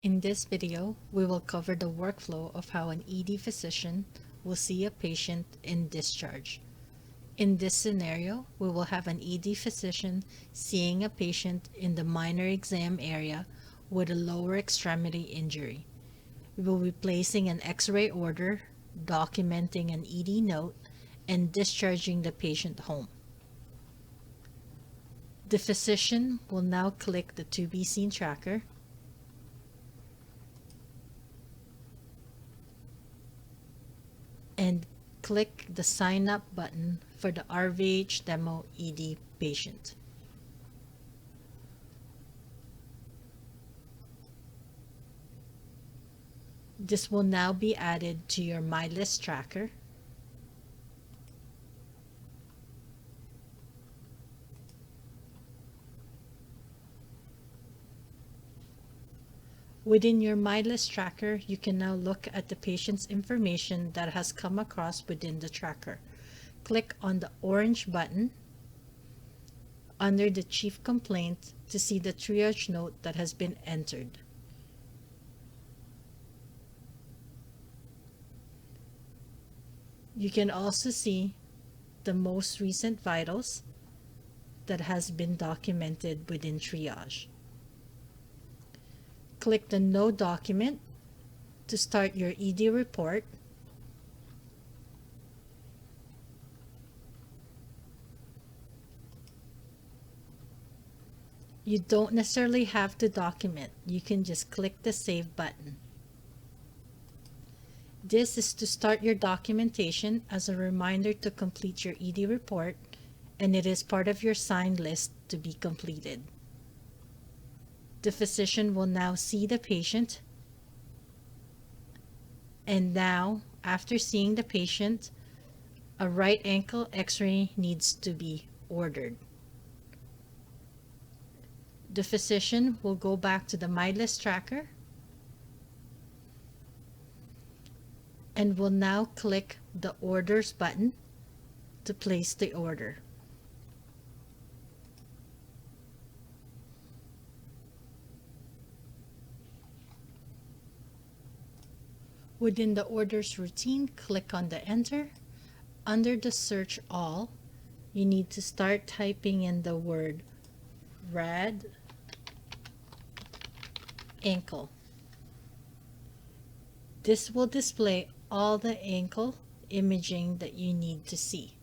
In this video, we will cover the workflow of how an ED physician will see a patient in discharge. In this scenario, we will have an ED physician seeing a patient in the minor exam area with a lower extremity injury. We will be placing an X-ray order, documenting an ED note, and discharging the patient home. The physician will now click the To Be Seen tracker and click the Sign Up button for the RVH Demo ED patient. This will now be added to your My List tracker. Within your My List tracker, you can now look at the patient's information that has come across within the tracker. Click on the orange button under the Chief Complaint to see the triage note that has been entered. You can also see the most recent vitals that has been documented within triage. Click the No Document to start your ED report. You don't necessarily have to document. You can just click the Save button. This is to start your documentation as a reminder to complete your ED report, and it is part of your signed list to be completed. The physician will now see the patient, and now, after seeing the patient, a right ankle X-ray needs to be ordered. The physician will go back to the My List tracker and will now click the Orders button to place the order. Within the orders routine, click on the Enter. Under the Search All, you need to start typing in the word RAD ankle. This will display all the ankle imaging that you need to see.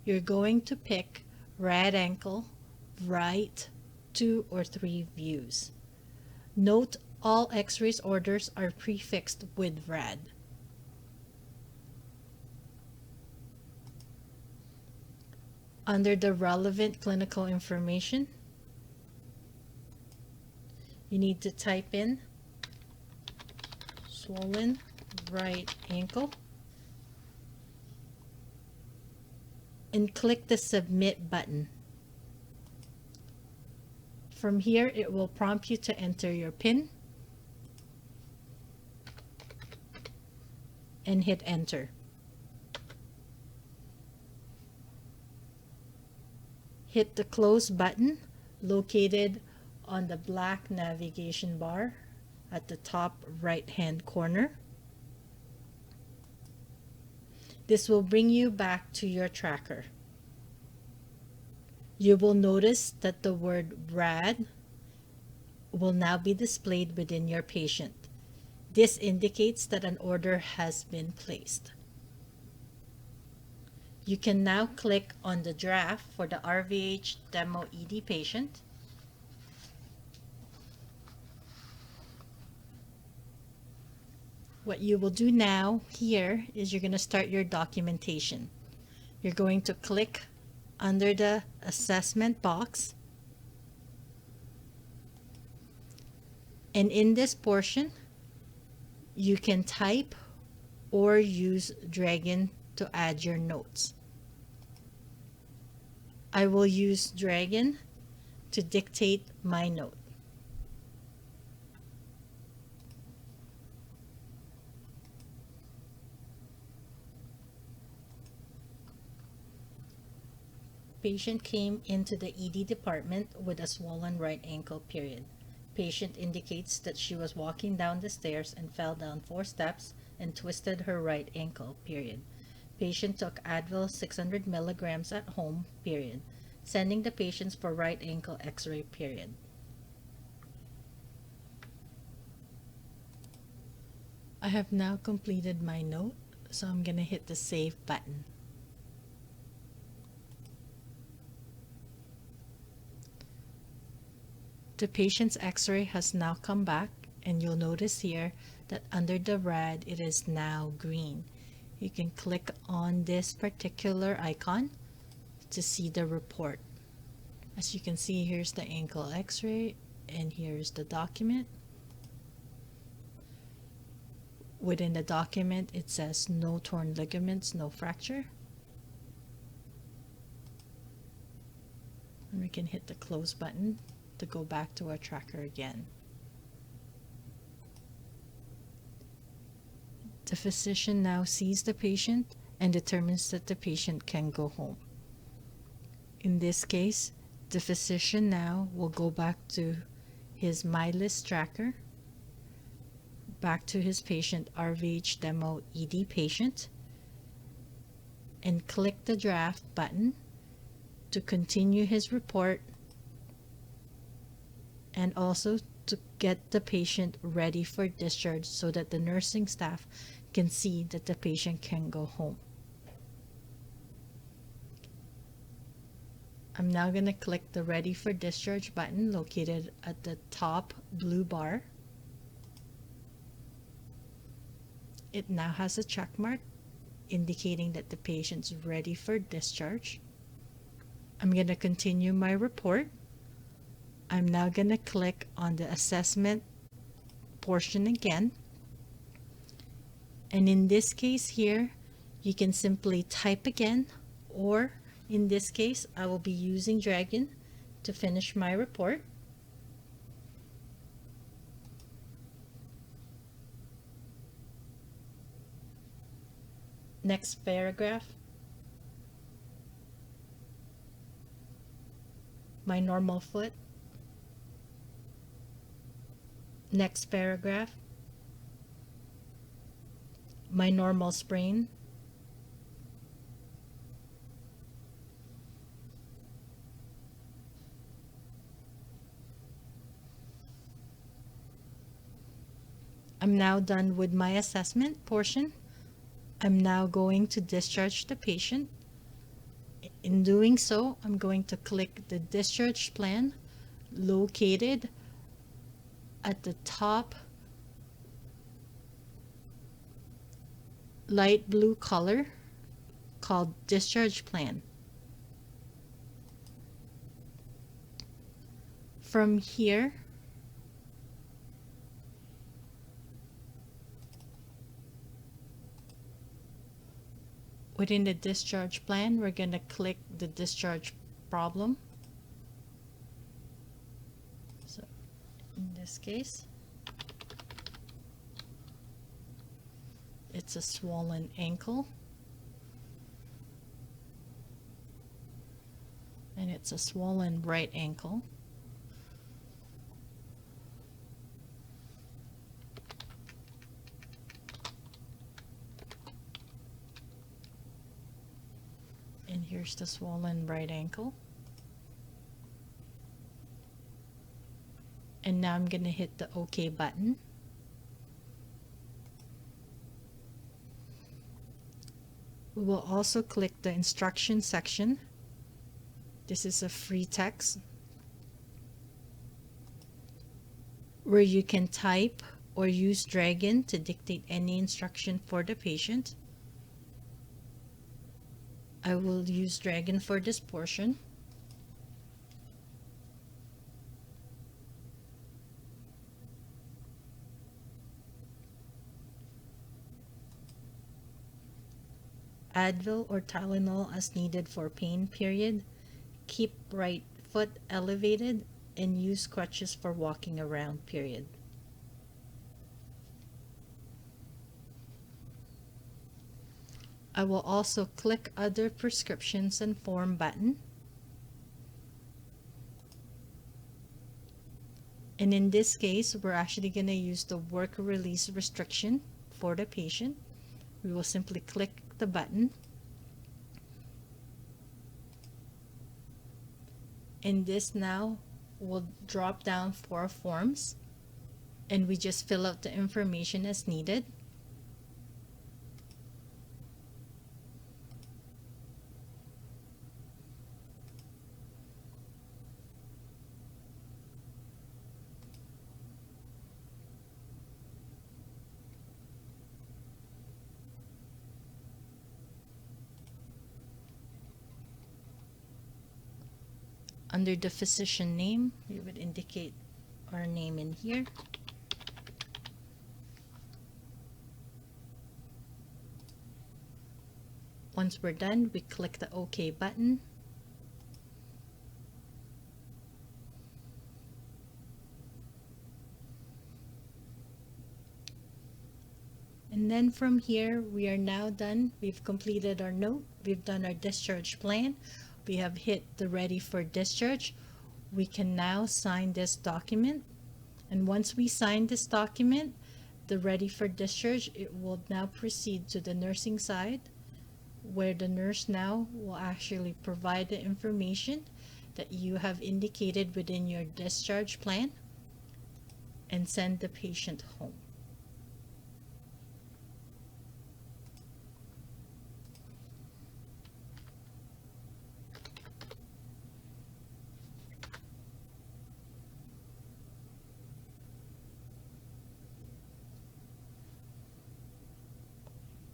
You're going to pick RAD ankle, right, 2 or 3 views. Note all X-rays orders are prefixed with RAD. Under the relevant clinical information, you need to type in swollen right ankle and click the Submit button. From here, it will prompt you to enter your PIN and hit Enter. Hit the Close button located on the black navigation bar at the top right-hand corner. This will bring you back to your tracker. You will notice that the word RAD will now be displayed within your patient. This indicates that an order has been placed. You can now click on the draft for the RVH Demo ED patient. What you will do now here is you're going to start your documentation. You're going to click under the assessment box, and in this portion you can type or use Dragon to add your notes. I will use Dragon to dictate my note. Patient came into the ED department with a swollen right ankle period. Patient indicates that she was walking down the stairs and fell down 4 steps and twisted her right ankle, period. Patient took Advil 600 milligrams at home, period. Sending the patients for right ankle x-ray, period. I have now completed my note, so I'm going to hit the save button. The patient's x-ray has now come back, and you'll notice here that under the red it is now green. You can click on this particular icon to see the report. As you can see, here's the ankle x-ray and here's the document. Within the document it says no torn ligaments, no fracture. And we can hit the close button to go back to our tracker again. The physician now sees the patient and determines that the patient can go home. In this case, the physician now will go back to his MyList tracker, back to his patient RVH Demo ED patient, and click the draft button to continue his report and also to get the patient ready for discharge so that the nursing staff can see that the patient can go home. I'm now going to click the Ready for Discharge button located at the top blue bar. It now has a check mark indicating that the patient's ready for discharge. I'm going to continue my report. I'm now going to click on the assessment portion again. And in this case here, you can simply type again, or in this case, I will be using Dragon to finish my report. Next paragraph. My normal foot. Next paragraph. My normal sprain. I'm now done with my assessment portion. I'm now going to discharge the patient. In doing so, I'm going to click the discharge plan located at the top light blue color called Discharge Plan. From here, within the discharge plan, we're going to click the discharge problem. So in this case, it's a swollen ankle, and it's a swollen right ankle. And here's the swollen right ankle. And now I'm going to hit the OK button. We will also click the instruction section. This is a free text where you can type or use Dragon to dictate any instruction for the patient. I will use Dragon for this portion. Advil or Tylenol as needed for pain, period. Keep right foot elevated and use crutches for walking around, period. I will also click Other Prescriptions and Form button. And in this case, we're actually going to use the work release restriction for the patient. We will simply click the button, and this now will drop down 4 forms, and we just fill out the information as needed. Under the physician name, we would indicate our name in here. Once we're done, we click the OK button. And then from here, we are now done. We've completed our note. We've done our discharge plan. We have hit the ready for discharge. We can now sign this document. And once we sign this document, the ready for discharge, it will now proceed to the nursing side, where the nurse now will actually provide the information that you have indicated within your discharge plan and send the patient home.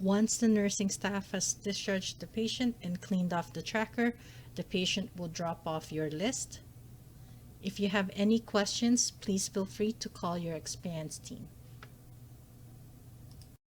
Once the nursing staff has discharged the patient and cleaned off the tracker, the patient will drop off your list. If you have any questions, please feel free to call your experience team.